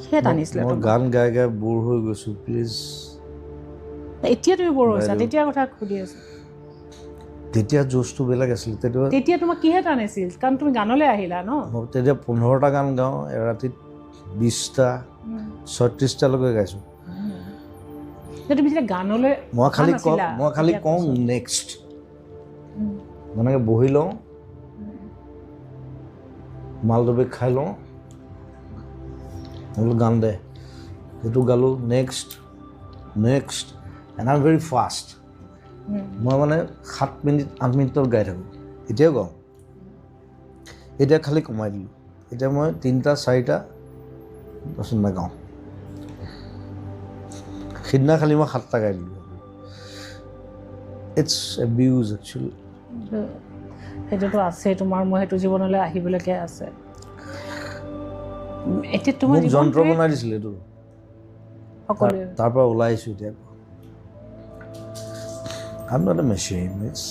কিহে টানিছিলে মই গান গাই গাই বৰ হৈ গৈছোঁ প্লিজ। এতিয়া তুমি বৰ হৈছা, তেতিয়াৰ কথা সুধি আছো। তেতিয়া জোচটো বেলেগ আছিল। তেতিয়া তোমাক কিহে টানিছিল? কাৰণ তুমি গানলৈ আহিলা ন। তেতিয়া 15টা গান গাওঁ, এৰাতিত 20টা 36টালৈকে গাইছোঁ। তুমি যেতিয়া গানলৈ মই খালি কওঁ কওঁ নেক্সট, মানে বহি লওঁ, মালদবে খাই লওঁ, বোলো গান দে, সেইটো গালোঁ, next next and I am very fast. মই মানে 7 মিনিট 8 মিনিটত গাই থাকোঁ, এতিয়াও গাওঁ। এতিয়া খালি কমাই দিলোঁ, এতিয়া মই 3টা 4টা তাৰপিছত নাগাওঁ। সিদিনা খালি মই 7টা গাই দিলোঁ। It's abuse actually. সেইটোতো আছে তোমাৰ, মই সেইটো জীৱনলৈ আহিবলৈকে আছে। এতিয়া তোমাৰ মোক যন্ত্ৰ বনাই দিছিলে এইটো, সকলোৱে তাৰ পৰা ওলাই আহিছোঁ এতিয়া। I'm not a machine. It's